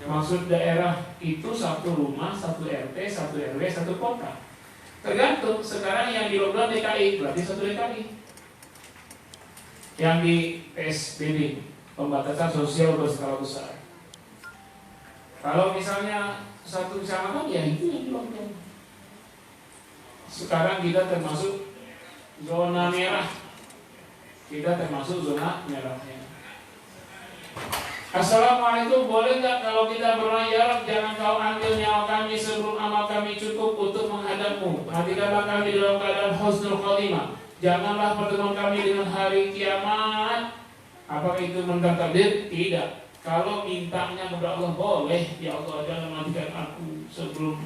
Maksud daerah itu satu rumah, satu RT, satu RW, satu kota. Tergantung. Sekarang yang di lockdown DKI berarti satu DKI. Yang di PSBB, pembatasan sosial berskala besar. Kalau misalnya satu kecamatan, ya itu yang di lockdown. Sekarang kita termasuk zona merah. Kita termasuk zona merahnya. Assalamualaikum, boleh nggak kalau kita berdoa, ya Rabb, jangan kau ambil nyawa kami sebelum amal kami cukup untuk menghadapmu. Hatikanlah kami dalam keadaan husnul khotimah. Janganlah pertemuan kami dengan hari kiamat. Apakah itu menentang takdir? Tidak. Kalau mintanya kepada Allah boleh, ya Allah jangan matikan aku sebelum,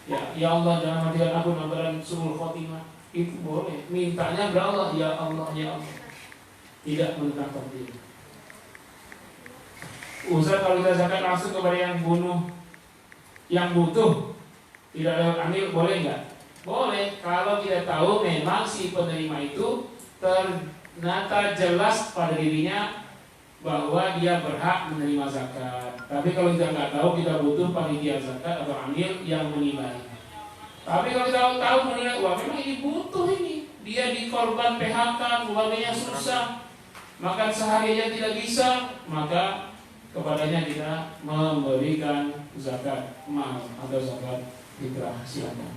ya Allah jangan matikan aku dalam husnul khotimah. Itu boleh. Mintanya kepada Allah, ya Allah, ya Allah. Tidak menentang takdir. Ustaz, kalau kita zakat langsung kepada yang bunuh, yang butuh, tidak lewat amil, boleh nggak? Boleh, kalau kita tahu memang si penerima itu ternyata jelas pada dirinya bahwa dia berhak menerima zakat. Tapi kalau kita nggak tahu, kita butuh panitia zakat atau amil yang menilai. Tapi kalau kita tahu menilai, wah memang ini butuh ini, dia dikorban PHK, keluarganya susah, makan sehari aja tidak bisa, maka kepadanya kita memberikan zakat mal atau zakat fitrah. Silakan.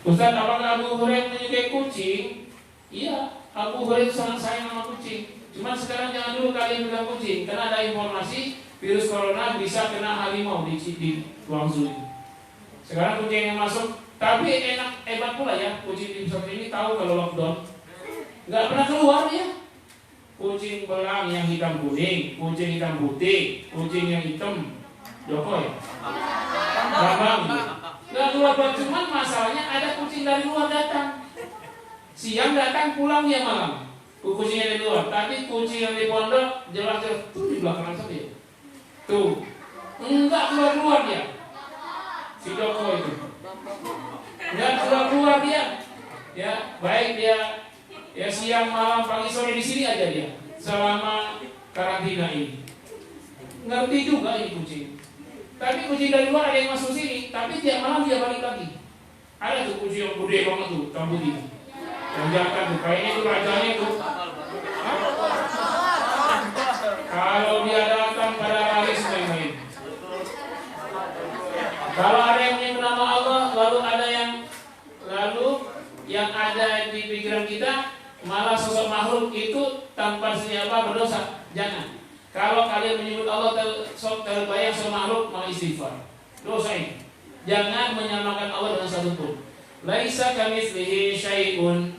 Ustaz, apakah Abu Hurairah menyukai kucing? Iya, Abu Hurairah sangat sayang sama kucing. Cuma sekarang jangan dulu kalian pegang kucing, karena ada informasi virus corona bisa kena harimau di Guangzhou. Sekarang kucing yang masuk, tapi hebat pula ya kucing di pesawat ini tahu kalau lockdown, nggak pernah keluar ya. Kucing belang yang hitam kuning, kucing hitam putih, kucing yang hitam Joko ya? Bambang gitu. Gak keluar, cuman masalahnya ada kucing dari luar datang. Siang datang, pulang dia malam. Kucingnya dari luar, tapi kucing yang di pondok jelas-jelas tuh di belakang saja. Tuh, enggak keluar dia. Si Joko itu enggak keluar dia. Ya, baik dia ya siang, malam, pagi, sore di sini aja dia selama karantina ini. Ngerti juga ini kucing. Tapi kucing dari luar ada yang masuk sini, tapi tiap malam dia balik lagi. Ada tuh kucing yang gede banget tuh, rambut ini. Yang jangan tuh, kayaknya itu rajanya tuh. Kalau dia datang pada hari main-main. Kalau ada yang menyebut nama Allah, lalu yang ada di pikiran kita malah sosok makhluk itu tanpa siapa berdosa. Jangan. Kalau kalian menyebut Allah terbayang sama makhluk, malah istighfar. Dosa ini. Jangan menyamakan Allah dengan satu pun. Laisa kamitslihi syai'un.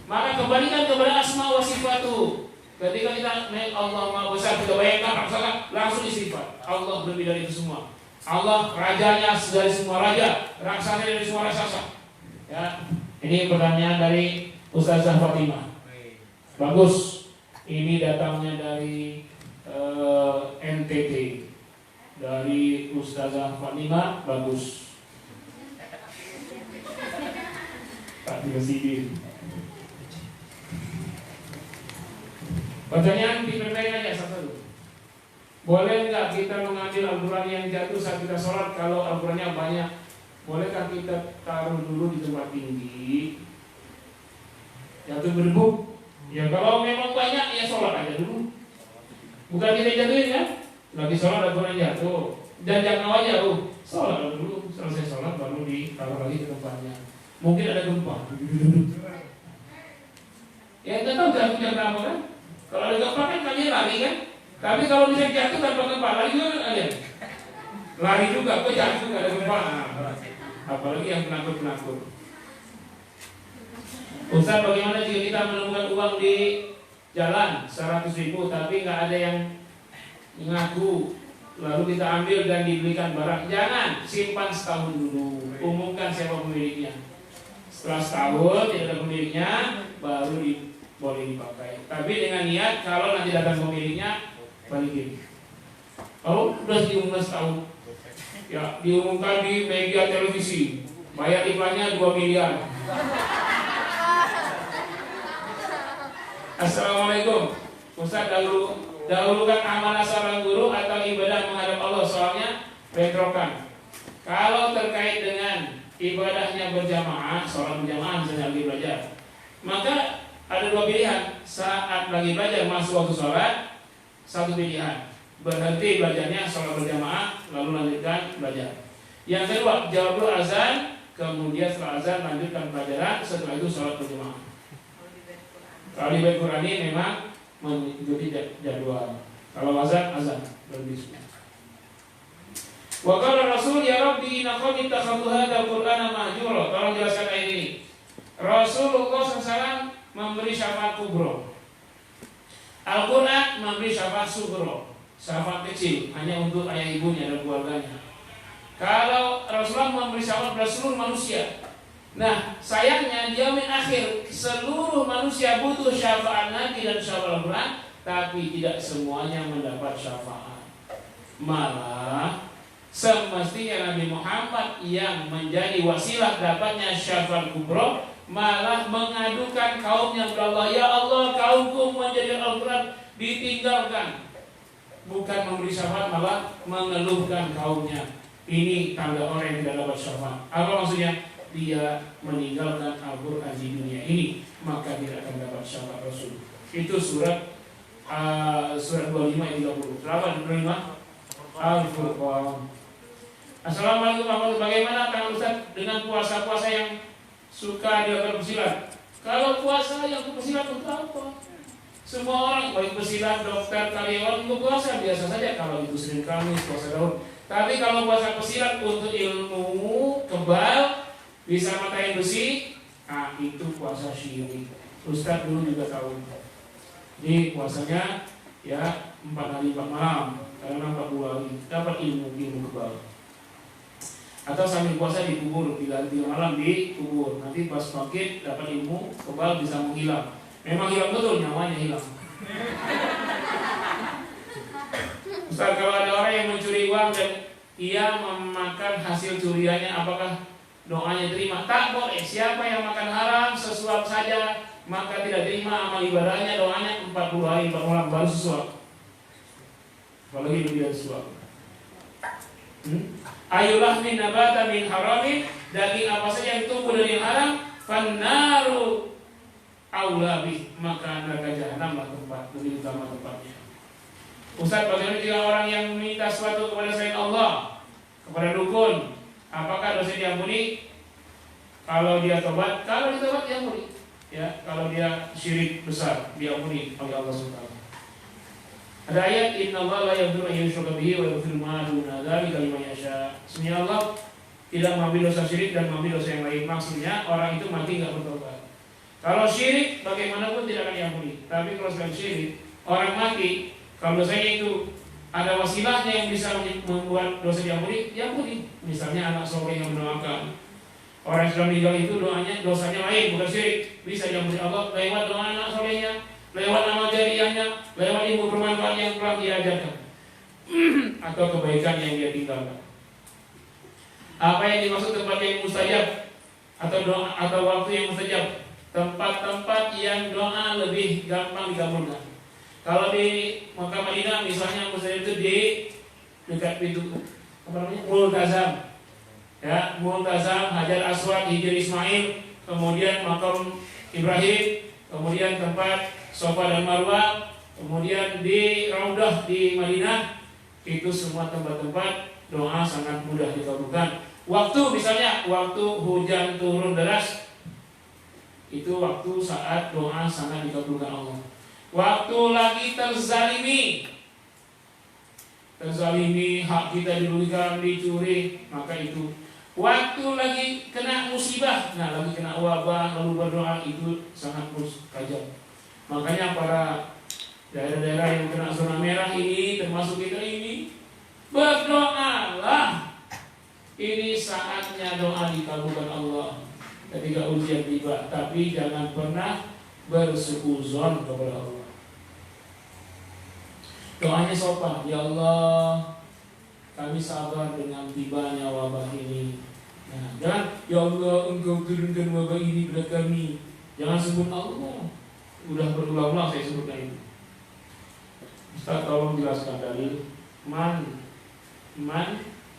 Maka kembalikan kepada asma wa sifatu. Ketika kita Allah Maha Besar, kita bayangkan langsung istighfar. Allah lebih dari itu semua. Allah rajanya dari semua raja, raksasa dari semua raksasa. Ya, ini pertanyaan dari Ustazah Fatimah. Bagus. Ini datangnya dari NTT. Dari Ustazah Fatimah, bagus. Tak dikasih. Pertanyaan dipertanyakan aja satu. Boleh nggak kita mengambil Al-Quran yang jatuh saat kita sholat kalau Al-Qurannya banyak? Bolehkah kita taruh dulu di tempat tinggi? Jatuh berdebu? Ya kalau memang banyak ya sholat aja dulu. Bukan kita jatuhin kan? Lagi sholat Al-Quran jatuh. Dan jangan aja sholat dulu. Selesai sholat baru ditaruh lagi ke tempatnya. Mungkin ada gempa. Ya kita tahu jatuhnya kenapa kan? Kalau ada gempa kan kami lari kan? Tapi kalau misalnya jatuh tanpa gempa, lari juga aja. Lari juga, kok jatuh nggak ada gempa. Apalagi yang penakut-penakut. Ustaz, bagaimana jika kita menemukan uang di jalan 100.000 tapi nggak ada yang ngaku, lalu kita ambil dan dibelikan barang? Jangan, simpan setahun dulu. Umumkan siapa pemiliknya. Setelah setahun tidak ada pemiliknya, baru boleh dipakai. Tapi dengan niat kalau nanti datang pemiliknya, balikin. Kalau sudah diumumkan setahun, ya diumumkan di media televisi, bayar iklannya 2 miliar. Assalamualaikum. Ustaz, dahulukan amanah seorang guru atau ibadah menghadap Allah bentrokan. Kalau terkait dengan ibadahnya berjamaah, sholat berjamaah misalnya lagi belajar, maka ada dua pilihan. Saat lagi belajar masuk waktu sholat, satu pilihan berhenti belajarnya, sholat berjamaah, lalu lanjutkan belajar. Yang kedua, jawab dulu azan, kemudian setelah azan lanjutkan pelajaran, setelah itu sholat berjamaah. Kalau di Bait Qur'an ini memang mengikuti jadwal. Kalau azan berbismillah. Wa qala Rasul ya Rabbi inna qawmi takhadhu hadzal Qur'ana mahjura. Tolong jelaskan ayat ini. Rasulullah SAW memberi syafaat kubro. Al-Qur'an memberi syafaat sugro, syafaat kecil hanya untuk ayah ibunya dan keluarganya. Kalau Rasulullah memberi syafaat pada seluruh manusia. Nah, sayangnya di yaumil akhir seluruh manusia butuh syafaat Nabi dan syafaat Al-Qur'an, tapi tidak semuanya mendapat syafaat. Malah semestinya Nabi Muhammad yang menjadi wasilah dapatnya syafaat kubro malah mengadukan kaumnya kepada Allah. Ya Allah, kaumku menjadi Al-Quran ditinggalkan. Bukan memberi syafaat, malah mengeluhkan kaumnya. Ini tanda orang yang tidak dapat syafaat. Apa maksudnya? Dia meninggalkan Al-Quran di dunia ini, maka tidak akan dapat syafaat Rasul. Itu surat 25 ayat 30. Selamat menerima Al-Furqan. Assalamualaikum warahmatullahi wabarakatuh. Bagaimana Kang Ustaz dengan puasa-puasa yang suka dilakukan pesilat? Kalau puasa yang pesilat untuk apa? Semua orang baik pesilat, dokter, karyawan untuk puasa biasa saja. Kalau itu Senin Kamis, puasa daun. Tapi kalau puasa pesilat untuk ilmu kebal, bisa matain besi, nah itu puasa syirik. Ustaz dulu juga tahu. Jadi puasanya ya 4 hari 4 malam, karena 40 hari dapat ilmu kebal. Atau sambil puasa dikubur 3 hari 3 malam dikubur. Nanti pas bangkit dapat ilmu kebal bisa menghilang. Memang hilang betul, nyawanya hilang. Ustaz, kalau ada orang yang mencuri uang dan ia memakan hasil curiannya, apakah doanya terima? Tak boleh. Siapa yang makan haram sesuap saja maka tidak terima amal ibadahnya. Doanya 40 hari 4 malam baru sesuap. Apalagi lebih dari sesuap. Ayulah min nabata min haramin, daging apa saja yang tumbuh dari yang haram, fannaru aula bih, maka neraka jahanamlah tempat lebih utama tempatnya. Ustaz, bagaimana jika orang yang meminta sesuatu kepada selain Allah, kepada dukun, apakah dosa diampuni? Kalau dia tobat, kalau ditobat diampuni. Ya, kalau dia syirik besar diampuni oleh Allah SWT. Ada ayat innallaha la yaghfiru an yushraka bihi wa yaghfiru ma duna dzalika liman yasha. Sebenarnya Allah tidak mengampuni dosa syirik dan mengampuni dosa yang lain. Maksudnya orang itu mati enggak bertobat. Kalau syirik bagaimanapun tidak akan diampuni. Tapi kalau selain syirik, orang mati kalau dosanya itu ada wasilahnya yang bisa membuat dosa diampuni, diampuni. Misalnya anak soleh yang mendoakan. Orang yang sudah meninggal itu dosanya lain, bukan syirik. Bisa diampuni Allah lewat doa anak solehnya, lewat amal jariyahnya, lewat ilmu bermanfaat yang telah diajarkan, atau kebaikan yang dia tinggalkan. Apa yang dimaksud tempat yang mustajab atau doa atau waktu yang mustajab? Tempat-tempat yang doa lebih gampang dikabulkan. Kalau di Makkah Madinah misalnya mustajab itu di dekat pintu Multazam. Ya, Multazam, Hajar Aswad, Hijr Ismail, kemudian makam Ibrahim, kemudian tempat Safa dan Marwah, kemudian di Raudah di Madinah. Itu semua tempat-tempat doa sangat mudah dikabulkan. Waktu misalnya waktu hujan turun deras, itu waktu saat doa sangat dikabulkan Allah. Waktu lagi terzalimi, hak kita dirugikan, dicuri, maka itu. Waktu lagi kena musibah, nah lagi kena wabah, lalu berdoa, itu sangat mustajab. Makanya para daerah-daerah yang kena zona merah ini, termasuk kita ini, berdoalah. Ini saatnya doa dikabulkan Allah ketika ujian tiba. Tapi jangan pernah bersuuzon kepada Allah. Doanya sopan, ya Allah, kami sabar dengan tibanya wabah ini. Nah, jangan, ya Allah, Engkau turunkan wabah ini pada kami. Jangan sebut Allah. Udah berulang-ulang saya sebutkan itu. Ustaz, tolong jelaskan dalil man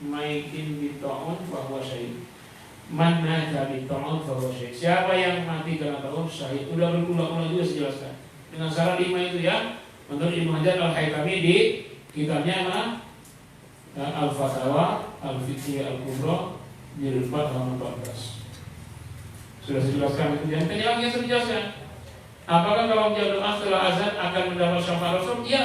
maitin bita'un fahuwa syahid. Man mata bita'un fahuwa syahid. Siapa yang mati karena ta'un syahid. Udah berulang-ulang juga saya jelaskan. Dengan syarat 5 itu ya. Menurut Ibnu Hajar Al-Haytami di kitabnya Al-Fatawa Al-Fiqhiyah Al-Kubra jilid 4 halaman 14. Sudah saya jelaskan itu. Yang tadi lagi yang saya jelaskan. Apakah kalau menjawab doa setelah azan akan mendapat syafaat Rasul? Iya.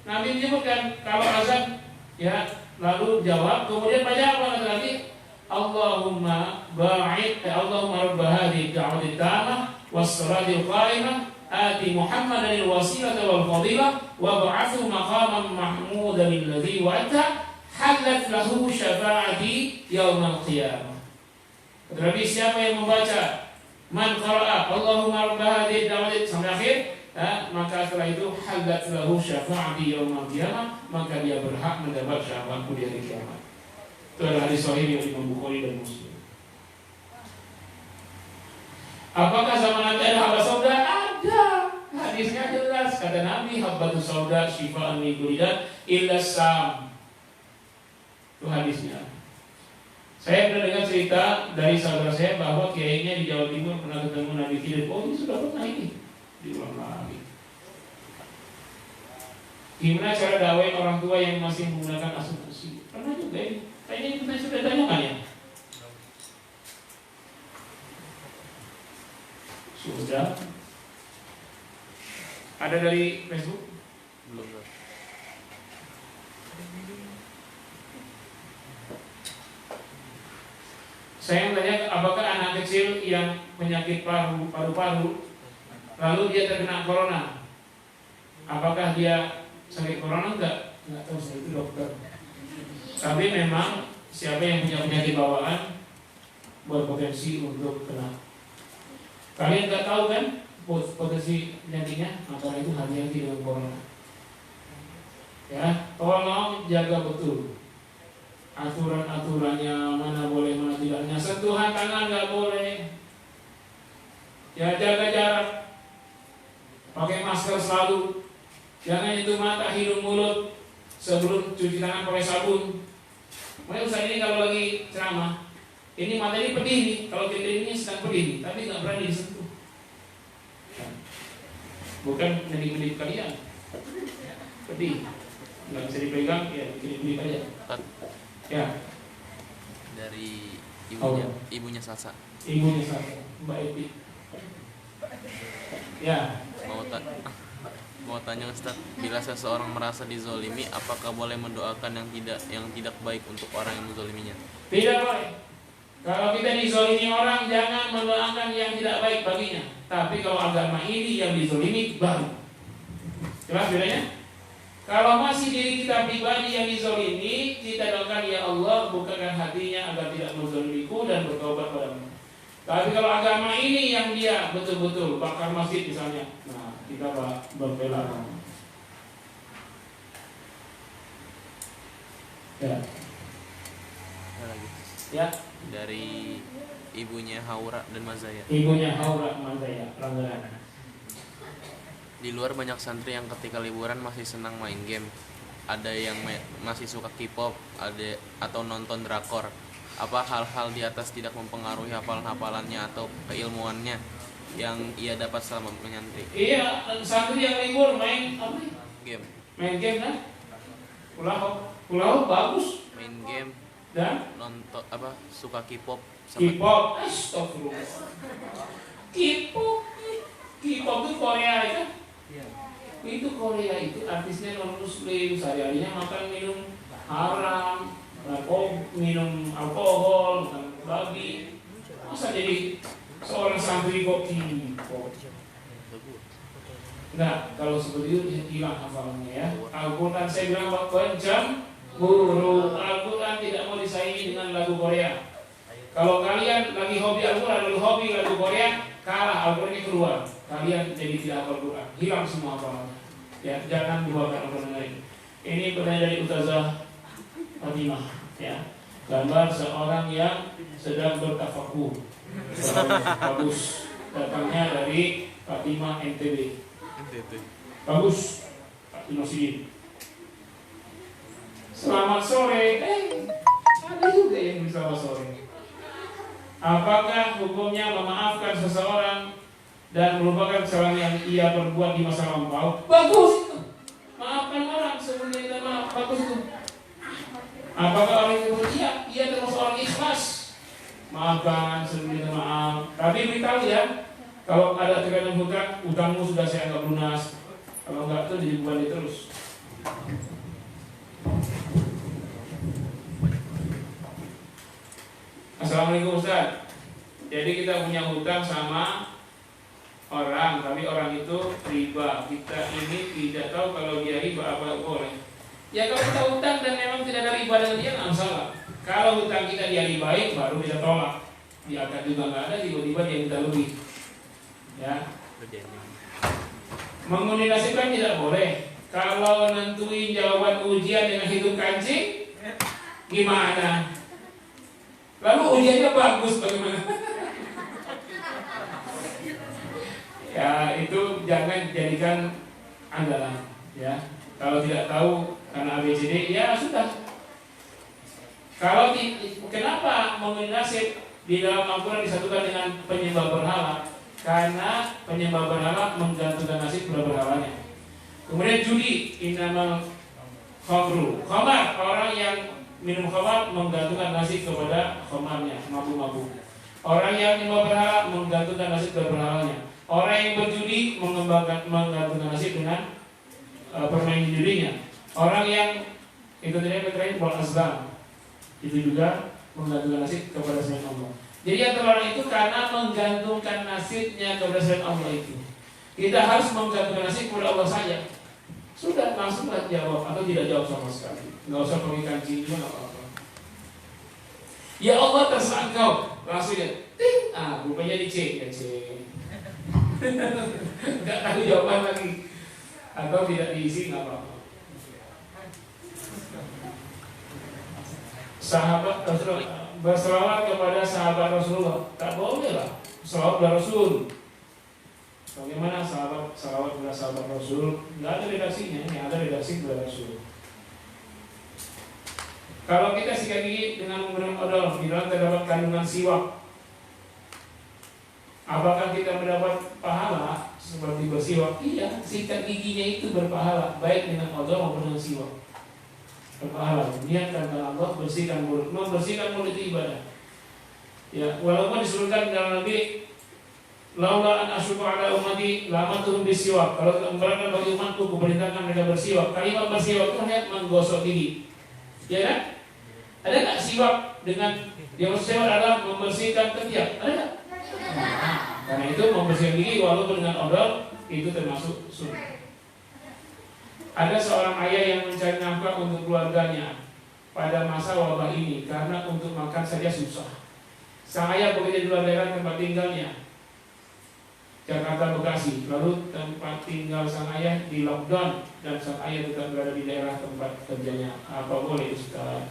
Nabi menyebutkan kalau azan ya lalu jawab kemudian baca apa lagi? Allahumma ba'id Allahumma rabb hadhihi ad-da'wati at-tammah was-salati al-qa'imah ati Muhammadan al-wasilata wal fadilah wa ba'athu maqaman mahmudan alladhi wa'adta halat lahu syafa'ati yaumil qiyamah. Tetapi siapa yang membaca man qara'a Allahumma rabb hadhihi ad-da'wati sampai akhir, maka setelah itu halat lahu syafa'ati yaumil qiyamah, maka dia berhak mendapat syafaatku di hari kiamat. Itu adalah hadis sahih yang Imam Bukhari dan Muslim. Apakah zaman nanti ada habas sauda? Ada. Hadisnya jelas. Kata Nabi, habbatus sauda syifa'an min kulli da' illa sam. Itu hadisnya. Saya pernah dengar cerita dari saudara saya bahwa kiainya di Jawa Timur pernah ketemu Nabi Khidir. Oh, ini sudah pernah ini. Diulang lagi. Gimana cara dakwain orang tua yang masih menggunakan asuransi? Pernah juga ini. Kayaknya kita sudah tanyakan ya. Sudah. Ada dari Facebook? Belum. Saya tanya, apakah anak kecil yang penyakit paru-paru lalu dia terkena corona, apakah dia sakit corona? Enggak tahu, saya itu dokter. Tapi memang siapa yang punya penyakit bawaan berpotensi untuk kena. Kalian nggak tahu kan potensi penyakitnya, maka itu hati-hati dengan corona. Ya, tolong jaga betul aturan-aturannya, mana boleh mana tidaknya. Sentuhan tangan nggak boleh. Ya, jaga jarak. Pakai masker selalu. Jangan itu mata, hidung, mulut sebelum cuci tangan pakai sabun. Makanya Ustaz ini kalau lagi ceramah, ini mata ini pedih nih, kalau kita ini sedang pedih nih, tapi nggak berani disentuh. Bukan nyedih-nyedih kalian, pedih, nggak bisa dipegang, ya pedih aja. Ya. Dari ibunya Sasa. Ibunya Sasa, Mbak Eti. Ya. Mau tanya Ustaz, bila seseorang merasa dizolimi, apakah boleh mendoakan yang tidak baik untuk orang yang menzoliminya? Tidak boleh. Kalau kita dizolimi orang, jangan mendoakan yang tidak baik baginya. Tapi kalau agama ini yang dizolimi, baru. Jelas bedanya? Kalau masih diri kita pribadi yang dizolimi, kita doakan, ya Allah, bukakan hatinya agar tidak menzolimiku dan bertobat padamu. Tapi kalau agama ini yang dia betul-betul bakar masjid misalnya, nah kita berbela. Ya. Ya. Dari ibunya Haura dan Mazaya. Ibunya Haura Mazaya, pelanggaran. Di luar banyak santri yang ketika liburan masih senang main game. Ada yang masih suka K-pop, ada atau nonton drakor. Apa hal-hal di atas tidak mempengaruhi hafalan-hafalannya atau keilmuannya yang ia dapat selama menyantri? Iya, santri yang libur main apa? Game. Main game kan? Pulau bagus. Main game dan nonton apa? Suka K-pop. K-pop, astagfirullah. K-pop itu Korea itu. Itu Korea itu artisnya non muslim, sehari-harinya makan minum haram, minum alkohol, makan babi. Masa jadi seorang santri kok K-pop? Nah, kalau seperti itu hilang hafalannya ya. Al-Quran saya bilang kencang, guru. Al-Quran tidak mau disaingi dengan lagu Korea. Kalau kalian lagi hobi Al-Quran, hobi lagu Korea, kalah Al-Quran keluar. Kalian jadi tidak hafal Quran, hilang semua hafalannya. Ya, jangan dibawakan Al-Quran lain. Ini pertanyaan dari Ustazah Fatimah. Ya, gambar seorang yang sedang bertafakuh. Bagus. Datangnya dari Fatimah NTB. Bagus. Pak Tino Sidin. Selamat sore. juga yang Selasa sore. Apakah hukumnya memaafkan seseorang dan melupakan kesalahan yang ia perbuat di masa lampau? Bagus itu. Maafkan orang sebelum dia maaf. Bagus itu. Apakah orang itu ia termasuk orang ikhlas? Maafkan sebelum dia maaf. Tapi beritahu ya, kalau ada tekanan hutang, utangmu sudah saya anggap lunas. Kalau enggak tuh dibebani terus. Assalamualaikum Ustaz. Jadi kita punya hutang sama orang, tapi orang itu riba. Kita ini tidak tahu kalau dia riba apa boleh. Ya kalau kita hutang dan memang tidak ada riba dengan dia, nggak masalah. Kalau hutang kita dia ribain, baru kita tolak. Dia akan juga nggak ada, tiba-tiba dia minta lebih. Ya. Mengundi nasib kan tidak boleh. Kalau nentuin jawaban ujian dengan hitung kancing, gimana? Lalu ujiannya bagus bagaimana? Ya itu jangan jadikan andalan. Ya kalau tidak tahu karena ABCD ya sudah. Kalau kenapa mengundi nasib di dalam Al-Quran disatukan dengan penyembah berhala? Karena penyembah berhala menggantungkan nasib pada berhalanya. Kemudian judi, innamal khamru, khamar, orang yang minum khamar menggantungkan nasib kepada khamarnya, mabuk-mabuk. Orang yang menyembah berhala menggantungkan nasib kepada berhalanya. Orang yang berjudi menggantungkan nasib dengan permainan judinya. Orang yang itu terakhir wal azlam, itu juga menggantungkan nasib kepada selain Allah. Jadi antara orang itu karena menggantungkan nasibnya kepada selain Allah itu. Kita harus menggantungkan nasib kepada Allah saja. Sudah langsunglah jawab atau tidak jawab sama sekali. Nggak usah pakai kancing juga nggak apa-apa. Ya Allah terserah engkau. Langsung ya, ting, rupanya di C, ya C. Nggak tahu jawaban lagi. Atau tidak diisi nggak apa-apa. Sahabat Rasulullah berselawat kepada sahabat Rasulullah, tak boleh lah. Selawat kepada Rasul. Bagaimana salawat kepada sahabat Rasul? Nggak ada redaksinya, yang ada redaksi kepada Rasul. Kalau kita sikat gigi dengan menggunakan odol, di dalam terdapat kandungan siwak. Apakah kita mendapat pahala seperti bersiwak? Iya, sikat giginya itu berpahala, baik dengan odol maupun dengan siwak. Berpahala. Niatkan karena Allah, bersihkan mulut. Membersihkan mulut itu ibadah. Ya, walaupun disebutkan dalam Nabi, laula an asyqa ala ummati lamatuhum bisiwak. Kalau memberatkan bagi umatku, kuperintahkan mereka bersiwak. Kalimat bersiwak itu hanya menggosok gigi. Ya kan? Ada nggak siwak dengan yang siwak adalah membersihkan ketiak? Ada nggak? Karena itu membersihkan gigi walaupun dengan odol itu termasuk sunnah. Ada seorang ayah yang mencari nafkah untuk keluarganya pada masa wabah ini karena untuk makan saja susah. Sang ayah bekerja di luar daerah tempat tinggalnya, Jakarta Bekasi. Lalu tempat tinggal sang ayah di lockdown dan sang ayah tetap berada di daerah tempat kerjanya. Apa boleh Ustaz?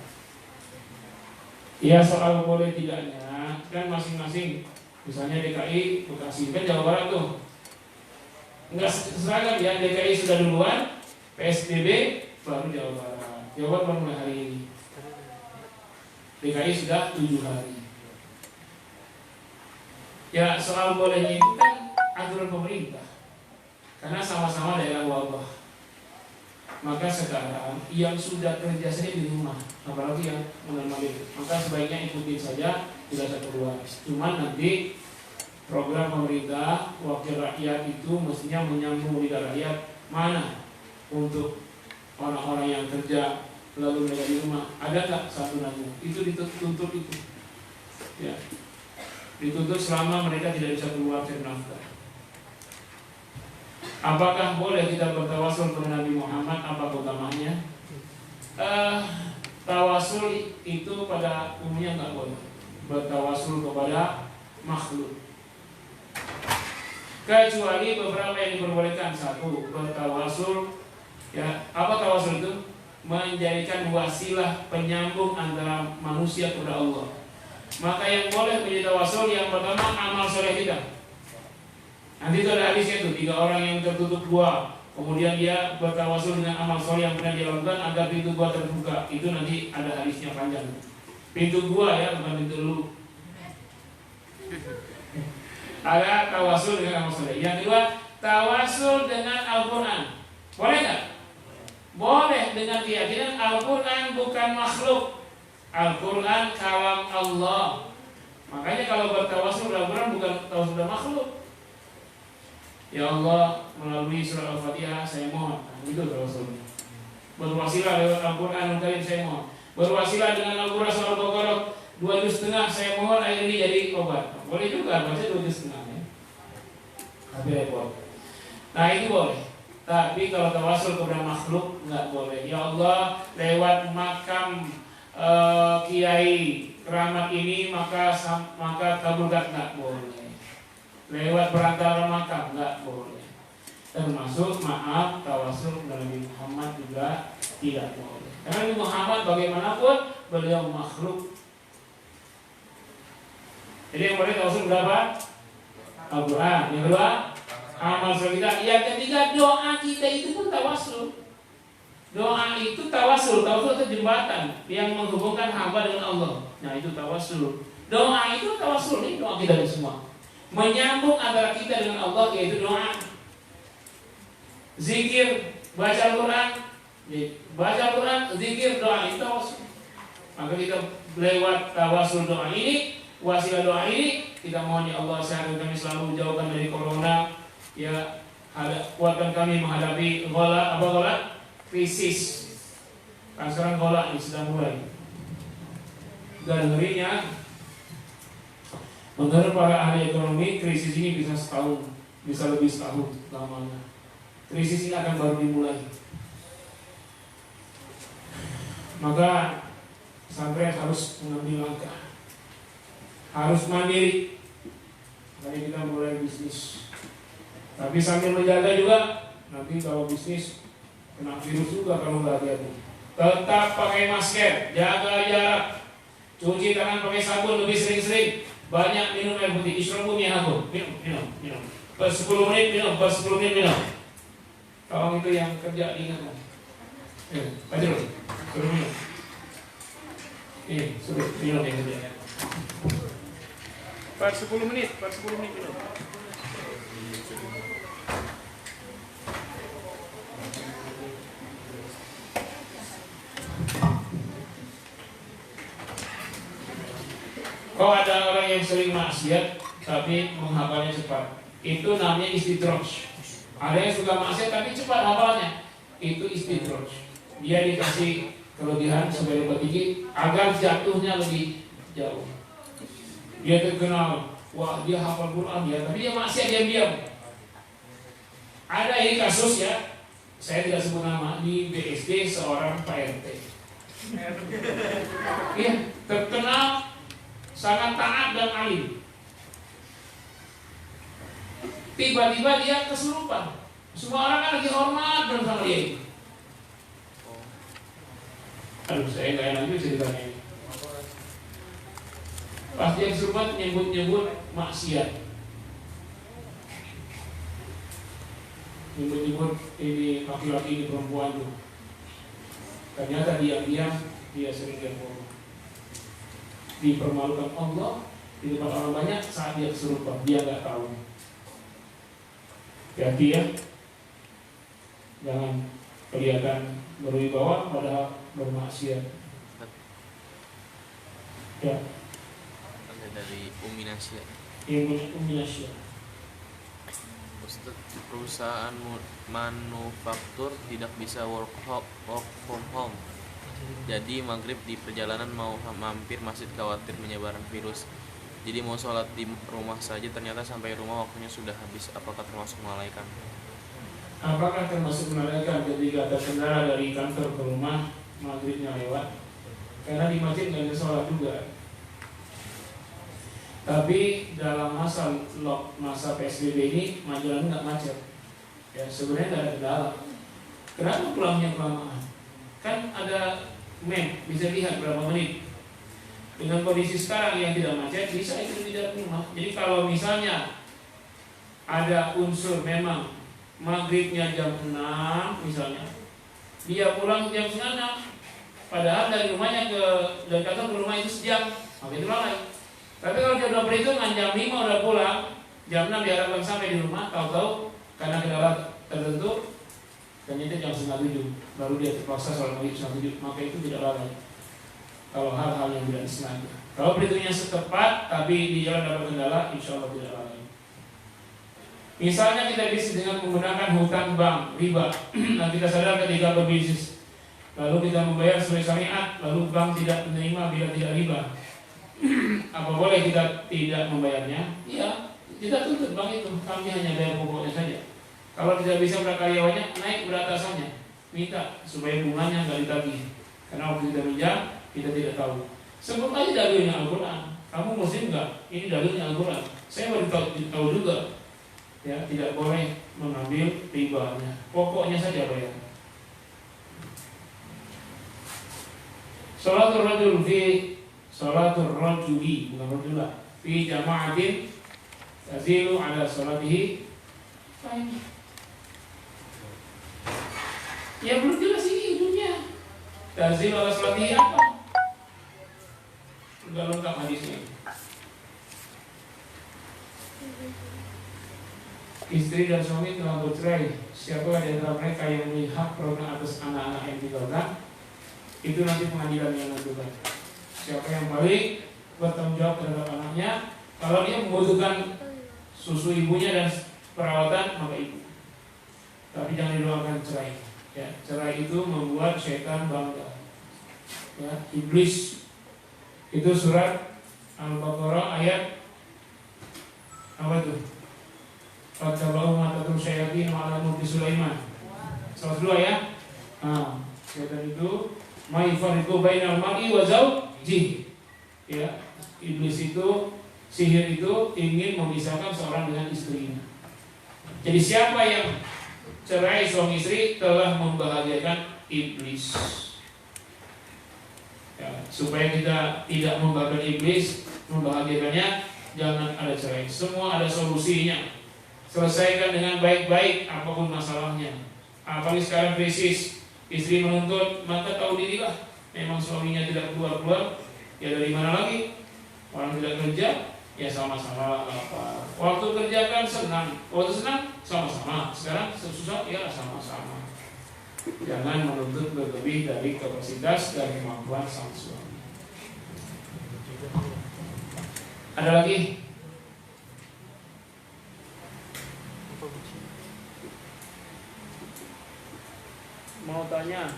Ya soal boleh tidaknya kan masing-masing. Misalnya DKI Bekasi kan Jawa Barat tuh. Enggak seragam ya, DKI sudah duluan, PSBB baru Jawa Barat. Jawa Barat baru mulai hari ini. DKI sudah 7 hari. Ya soal bolehnya itu kan aturan pemerintah. Karena sama-sama daerah wabah. Maka sekarang yang sudah kerja saja di rumah, apalagi yang menerima, maka sebaiknya ikutin saja, tidak usah keluar. Cuman nanti program pemerintah wakil rakyat itu mestinya menyambung lidah rakyat mana untuk orang-orang yang kerja lalu mereka di rumah, ada nggak santunannya? Itu dituntut itu, ya, dituntut selama mereka tidak bisa keluar cari nafkah. Apakah boleh kita bertawasul kepada Nabi Muhammad? Apa keutamaannya? Tawasul itu pada umumnya nggak boleh bertawasul kepada makhluk, kecuali beberapa yang diperbolehkan. Satu, bertawasul, ya, apa tawasul itu? Menjadikan wasilah penyambung antara manusia kepada Allah. Maka yang boleh menjadi tawasul yang pertama amal soleh kita. Nanti itu ada hadisnya tuh, 3 orang yang tertutup gua, kemudian dia bertawasul dengan amal soleh yang pernah dia lakukan agar pintu gua terbuka. Itu nanti ada hadisnya panjang. Pintu gua ya, bukan pintu lu. Ada tawasul dengan amal soleh. Yang kedua, tawasul dengan Al-Quran. Boleh nggak? Boleh, dengan keyakinan Al-Quran bukan makhluk. Al-Quran kalam Allah. Makanya kalau bertawasul dengan Al-Quran bukan tawasul dengan makhluk. Ya Allah, melalui surah Al-Fatihah saya mohon. Nah, itu tawasulnya. Berwasilah lewat Al-Quran Karim saya mohon. Berwasilah dengan Al-Quran surah Al-Baqarah 2 juz setengah saya mohon air ini jadi obat. Boleh juga baca 2 juz setengah ya. Tapi repot. Nah itu boleh. Tapi kalau tawasul kepada makhluk nggak boleh. Ya Allah, lewat makam kiai keramat ini maka kabulkan, nggak boleh. Lewat perantara makam nggak boleh. Termasuk maaf tawasul kepada Nabi Muhammad juga tidak boleh. Karena Nabi Muhammad bagaimanapun beliau makhluk. Jadi yang boleh tawasul berapa? Al-Quran. Yang kedua, amal soleh kita. Yang ketiga, doa kita itu pun tawasul. Doa itu tawasul. Tawasul itu jembatan yang menghubungkan hamba dengan Allah. Nah itu tawasul. Doa itu tawasul. Ini doa kita semua. Menyambung antara kita dengan Allah, yaitu doa. Zikir, baca Al-Quran. Baca Al-Quran, zikir, doa itu tawasul. Maka kita lewat tawasul doa ini, wasilah doa ini, kita mohon ya Allah sehat kami selalu jauhkan dari corona, ya kuatkan kami menghadapi krisis. Kan sekarang ini sedang mulai. Dan ngerinya, menurut para ahli ekonomi, krisis ini bisa setahun, bisa lebih setahun lamanya. Krisis ini akan baru dimulai. Maka pesantren harus mengambil langkah, harus mandiri. Mari kita mulai bisnis. Tapi sambil menjaga juga, nanti kalau bisnis kena virus juga kalau nggak hati-hati. Tetap pakai masker, jaga jarak, cuci tangan pakai sabun lebih sering-sering, banyak minum air putih. Ishrabu mi'akum, minum. Per 10 menit minum, per 10 menit minum. Tolong itu yang kerja diingatkan. Lanjut, suruh minum. Suruh minum yang kerja. Per 10 menit minum. Kalau ada orang yang sering maksiat tapi menghafalnya cepat, itu namanya istidraj. Ada yang suka maksiat tapi cepat hafalnya, itu istidraj. Dia dikasih kelebihan supaya lebih tinggi agar jatuhnya lebih jauh. Dia terkenal, wah dia hafal Quran ya, tapi dia maksiat diam-diam. Ada ini kasus ya, saya tidak sebut nama, di BSD seorang Pak RT. Iya, terkenal, sangat taat dan alim. Tiba-tiba dia kesurupan. Semua orang kan lagi hormat bersama dia. Aduh, saya nggak enak juga ceritanya ini. Pas dia kesurupan nyebut-nyebut maksiat, nyebut-nyebut ini laki-laki ini perempuan tuh. Ternyata diam-diam dia sering berbohong, dipermalukan Allah di depan orang banyak saat dia kesurupan, dia nggak tahu. Hati ya, jangan kelihatan berwibawa padahal bermaksiat. Ya. Dari Umi Nasya. Umi Nasya. Ustaz, perusahaan manufaktur tidak bisa work from home. Jadi maghrib di perjalanan mau mampir masjid khawatir menyebaran virus. Jadi mau sholat di rumah saja, ternyata sampai rumah waktunya sudah habis. Apakah termasuk melalaikan? Apakah termasuk melalaikan ketika ada kendara dari kantor ke rumah maghribnya lewat? Karena di masjid nggak ada sholat juga. Tapi dalam masa PSBB ini jalan nggak macet. Ya sebenarnya nggak ada kendala. Kenapa pulangnya kelamaan? Kan ada bisa lihat berapa menit. Dengan kondisi sekarang yang tidak macet, bisa itu tidak rumah. Jadi kalau misalnya ada unsur memang maghribnya jam 6 misalnya, dia pulang jam 6, Padahal dari rumahnya dari kantor ke rumah itu sejam, maka itu lalai. Tapi kalau dia udah perhitungan jam 5 udah pulang, jam 6 diharapkan sampai di rumah, tahu-tahu karena kendala tertentu ternyata jam 6:30 baru dia terpaksa sholat maghrib 6:30, maka itu tidak lalai. Kalau hal-hal yang tidak disengaja. Kalau perhitungannya setepat tapi di jalan dapat kendala, insya Allah tidak lalai. Misalnya kita bisnis dengan menggunakan hutang bank, riba. Nah kita sadar ketika berbisnis, lalu kita membayar sesuai syariat, lalu bank tidak menerima bila tidak riba. Apa boleh kita tidak membayarnya? Iya, kita tuntut bank itu, kami hanya bayar pokoknya saja. Kalau tidak bisa berat karyawannya, naik beratasannya, minta supaya bunganya nggak ditagih. Karena waktu kita pinjam, kita tidak tahu. Sebut aja dalilnya Al-Quran. Kamu muslim nggak? Ini dalilnya Al-Quran. Saya baru tahu juga. Ya, tidak boleh mengambil ribanya. Pokoknya saja bayar. Salatul rajuli bukan rajulah fi jama'atin tazilu ala salatihi. Ya belum jelas ini ujungnya. Tazilu ala salatihi apa? Sudah lengkap hadisnya. Istri dan suami telah bercerai. Siapa di antara mereka yang memiliki hak program atas anak-anak yang ditinggalkan, itu nanti pengadilan yang menentukan. Siapa yang paling bertanggung jawab terhadap anaknya. Kalau dia membutuhkan susu ibunya dan perawatan, maka ibu. Tapi jangan didoakan cerai. Ya, cerai itu membuat syaitan bangga. Ya, iblis. Itu surat Al-Baqarah ayat apa itu? Fatabau matatul syayatin ala mulki Sulaiman. 102 ya. Nah, syaitan itu maifariqu bainal mar'i wa zawjihi. Ya, iblis itu, sihir itu ingin memisahkan seorang dengan istrinya. Jadi siapa yang cerai suami istri telah membahagiakan iblis. Ya, supaya kita tidak membahagiakan iblis, membahagiakannya, jangan ada cerai. Semua ada solusinya. Selesaikan dengan baik-baik apapun masalahnya. Apalagi sekarang krisis, istri menuntut, maka tahu dirilah. Memang suaminya tidak keluar-keluar, ya dari mana lagi? Orang tidak kerja, ya sama-sama lapar. Waktu kerja kan senang, waktu senang sama-sama. Sekarang susah, ya sama-sama. Jangan menuntut berlebih dari kapasitas dan kemampuan sang suami. Ada lagi? Mau tanya,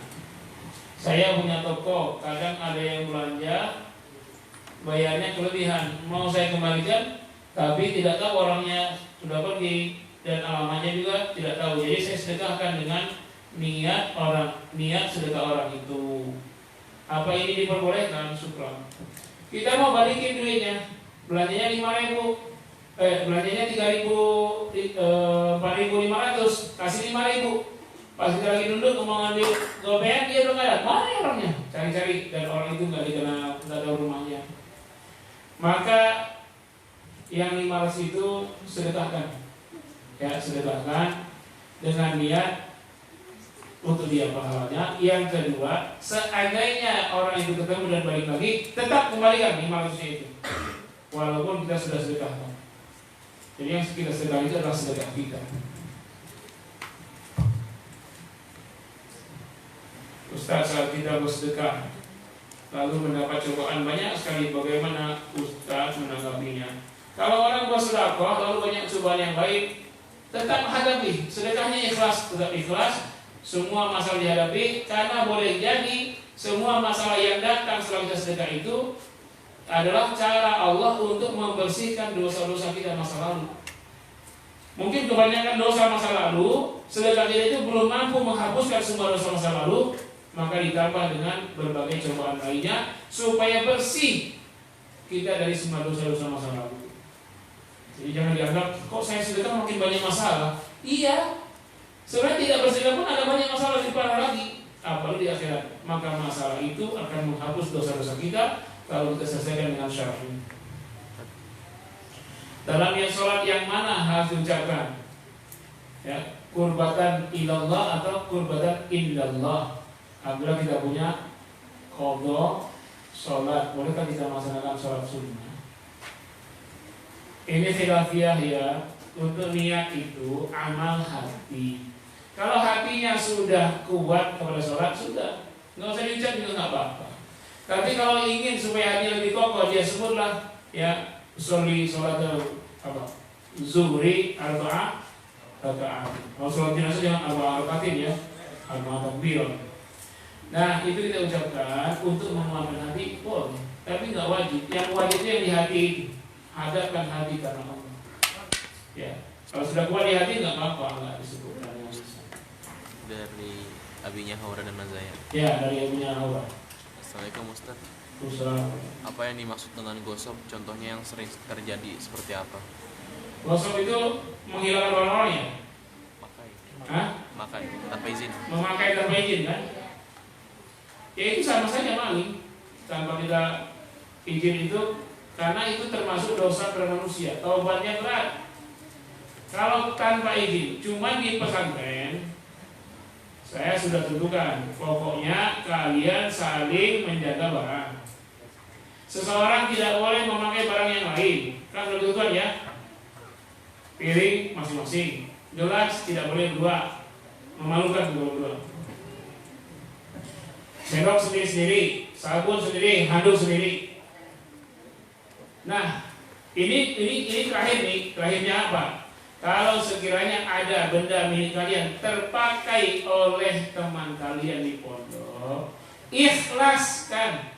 saya punya toko, kadang ada yang belanja, bayarnya kelebihan, mau saya kembalikan, tapi tidak tahu orangnya sudah pergi dan alamatnya juga tidak tahu. Jadi saya sedekahkan dengan niat sedekah orang itu. Apa ini diperbolehkan? Syukran. Kita mau balikin duitnya, belanjanya 5.000, belanjanya 4.500, kasih 5.000. Pas kita lagi duduk mau ngambil gopean, dia belum ada. Mana ya orangnya? Cari-cari, dan orang itu nggak dikenal, nggak tahu rumahnya. Maka yang 500 itu sedekahkan, ya sedekahkan dengan niat untuk dia pahalanya. Yang kedua, seandainya orang itu ketemu dan balik lagi, tetap kembalikan 500-nya itu, walaupun kita sudah sedekahkan. Jadi yang kita sedekah itu adalah sedekah kita. Ustaz, saat kita bersedekah lalu mendapat cobaan banyak sekali, bagaimana Ustaz menanggapinya? Kalau orang bersedekah lalu banyak cobaan yang baik, tetap hadapi, sedekahnya ikhlas, tetap ikhlas. Semua masalah dihadapi, karena boleh jadi semua masalah yang datang setelah kita sedekah itu adalah cara Allah untuk membersihkan dosa-dosa kita masa lalu. Mungkin kebanyakan dosa masa lalu, sedekah kita itu belum mampu menghapuskan semua dosa masa lalu, maka ditambah dengan berbagai cobaan lainnya supaya bersih kita dari semua dosa-dosa masa lalu. Jadi jangan dianggap, kok saya sedekah makin banyak masalah. Iya, sebenarnya tidak bersedekah pun ada banyak masalah di parah lagi, apalagi di akhirat. Maka masalah itu akan menghapus dosa-dosa kita kalau kita selesaikan dengan syar'i. Dalam yang sholat yang mana harus diucapkan? Ya, kurbatan ilallah atau kurbatan indallah. Alhamdulillah kita punya qadha sholat, bolehkah kita melaksanakan sholat sunnah? Ini khilafiyah ya. Untuk niat itu amal hati. Kalau hatinya sudah kuat kepada sholat, sudah, nggak usah diucap juga nggak apa-apa. Tapi kalau ingin supaya hati lebih kokoh, dia sebutlah ya, sholat apa? Zuhri arba'ah rakaat. Kalau sholat jenazah jangan arba'ah rakaatin ya, arba'ah takbir. Nah itu kita ucapkan untuk menguatkan hati, boleh. Tapi nggak wajib. Yang wajib itu yang di hati, hadapkan hati karena Allah. Ya, kalau sudah kuat di hati nggak apa-apa, nggak disebutkan yang bisa. Dari abinya Haura dan Mazaya. Ya, dari abinya Haura. Assalamualaikum Ustaz. Ustaz. Apa yang dimaksud dengan gosok? Contohnya yang sering terjadi seperti apa? Gosok itu menghilangkan orang-orangnya. Makai. Hah? Makai tanpa izin. Memakai tanpa izin kan? Ya itu sama saja maling tanpa kita izin itu, karena itu termasuk dosa per manusia. Taubatnya berat. Kalau tanpa izin, cuma di pesantren saya sudah tentukan, pokoknya kalian saling menjaga barang. Seseorang tidak boleh memakai barang yang lain, kan sudah tentukan ya. Piring masing-masing, gelas tidak boleh dua, memalukan dua-dua. Sendok sendiri-sendiri, sabun sendiri, handuk sendiri. Nah, ini terakhir nih, terakhirnya apa? Kalau sekiranya ada benda milik kalian terpakai oleh teman kalian di pondok, ikhlaskan.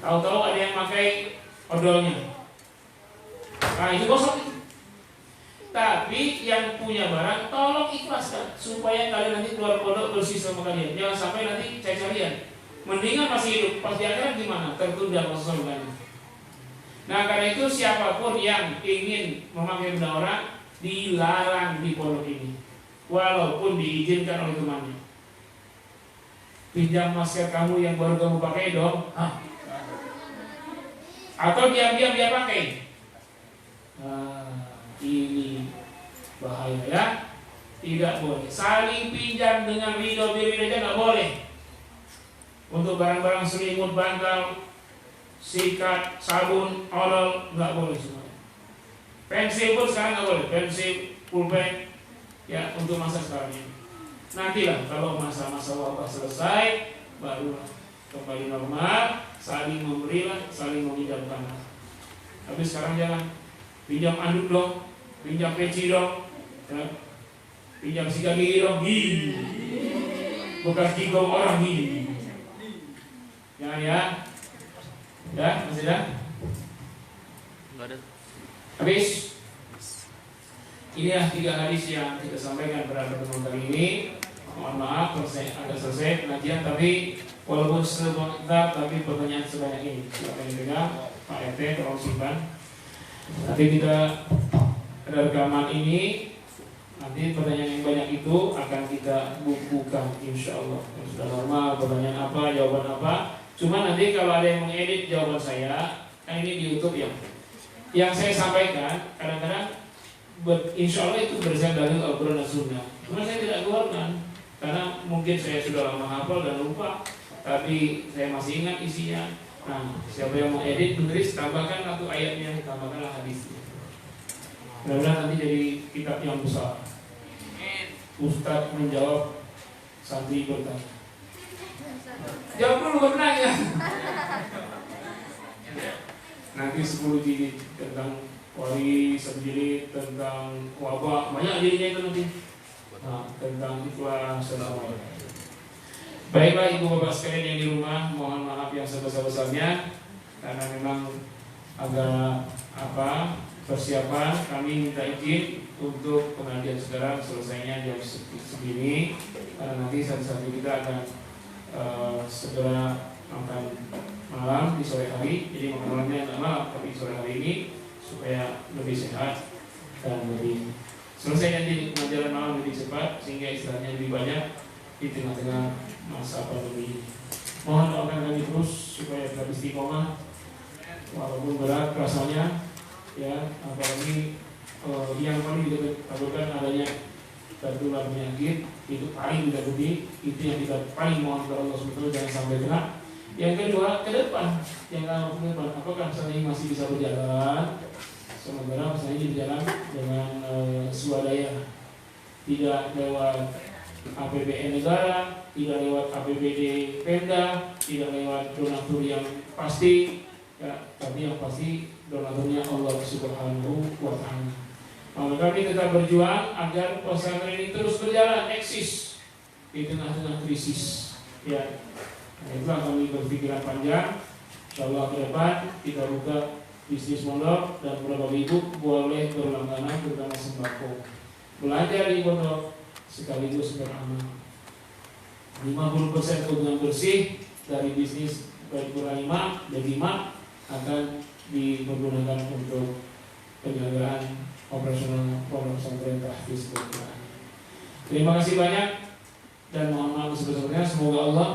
Tahu-tahu ada yang pakai odolnya, nah itu gosok itu. Tapi yang punya barang tolong ikhlaskan supaya kalian nanti keluar pondok bersih sama kalian. Jangan sampai nanti cari-carian. Mendingan masih hidup, pas di akhirat gimana? Tertunda proses surganya. Nah karena itu siapapun yang ingin memakai benda orang dilarang di pondok ini, walaupun diizinkan oleh temannya. Pinjam masker kamu yang baru kamu pakai dong. Atau diam-diam dia pakai. Ini bahaya ya. Tidak boleh. Saling pinjam dengan ridho aja nggak boleh. Untuk barang-barang selimut, bantal, sikat, sabun, odol nggak boleh semuanya. Pensil pun sekarang nggak boleh. Pensil, pulpen, ya untuk masa sekarang ini. Nantilah kalau masa-masa wabah selesai, baru kembali normal, saling memberilah, saling meminjamkan. Tapi sekarang jangan pinjam anduk dong, pinjam peci dong, ya. Pinjam sikat gigi dong, gigi, bekas gigong orang gigi. Jangan ya. Ya, masih ada? Enggak ada. Habis. Inilah 3 hadis yang kita sampaikan pada pertemuan kali ini. Mohon maaf kalau saya agak selesai pengajian, tapi walaupun sebentar, tapi pertanyaan sebanyak ini. Silakan dipegang, Pak RT, tolong simpan. Nanti kita ada rekaman ini. Nanti pertanyaan yang banyak itu akan kita bukukan, insya Allah. Sudah normal, pertanyaan apa, jawaban apa. Cuma nanti kalau ada yang mengedit jawaban saya, kan ini di YouTube ya. Yang saya sampaikan kadang-kadang insya Allah itu berdasarkan dalil Al-Quran dan Sunnah. Cuma saya tidak keluarkan karena mungkin saya sudah lama hafal dan lupa, tapi saya masih ingat isinya. Nah, siapa yang mau edit, menulis, tambahkan satu ayatnya, tambahkanlah hadisnya. Mudah-mudahan nanti jadi kitab yang besar. Ustadz menjawab, santri bertanya. Jawab dulu baru nanya. Nanti 10 jilid tentang wali, 1 jilid tentang wabah, banyak jilidnya itu nanti. Nah, tentang ikhlas dan semuanya. Baiklah ibu bapak sekalian yang di rumah, mohon maaf yang sebesar-besarnya karena memang agak persiapan. Kami minta izin untuk pengajian sekarang selesainya jam segini karena nanti saat-saat kita akan segera makan malam di sore hari. Jadi makan malamnya tidak malam tapi sore hari ini supaya lebih sehat dan lebih selesai nanti pengajaran malam lebih cepat sehingga istilahnya lebih banyak di tengah-tengah masa pandemi ini. Mohon doakan kami terus supaya tetap istiqomah walaupun berat rasanya ya, apalagi yang paling kita takutkan adanya tertular penyakit, itu paling ditakuti, itu yang kita paling mohon kepada Allah SWT jangan sampai kena. Yang kedua, ke depan, yang ke depan, apakah misalnya masih bisa berjalan? Sementara misalnya ini berjalan dengan swadaya, tidak lewat APBN negara, tidak lewat APBD Pemda, tidak lewat donatur yang pasti, ya, tapi yang pasti donaturnya Allah Subhanahu wa Ta'ala. Maka kami tetap berjuang agar pesantren ini terus berjalan, eksis di tengah-tengah krisis. Ya, nah, itulah kami berpikiran panjang. Insyaallah ke depan kita buka bisnis pondok dan beberapa ibu boleh berlangganan terutama sembako. Belajar di pondok sekaligus beramal. 50% keuntungan bersih dari bisnis baik Quraimah dan Imam akan dipergunakan untuk penyelenggaraan operasional pondok pesantren Tahfiz Quran. Terima kasih banyak dan mohon maaf sebesar-besarnya. Semoga Allah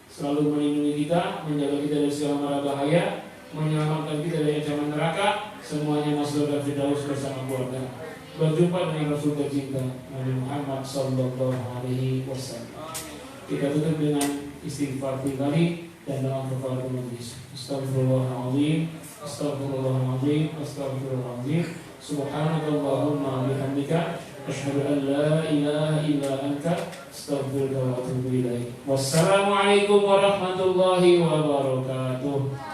selalu melindungi kita, menjaga kita dari segala mara bahaya, menyelamatkan kita dari ancaman neraka, semuanya masuk surga Firdaus bersama keluarga. Berjumpa dengan Rasul tercinta Nabi Muhammad sallallahu alaihi wasallam. Kita tutup dengan istighfar kali dan doa kafaratul majlis. Astagfirullahaladzim, astagfirullahaladzim, astagfirullahaladzim. Subhanakallahumma bihamdika asyhadu an la ilaha illa anta astaghfiruka wa atubu ilaik. Wassalamualaikum warahmatullahi wabarakatuh.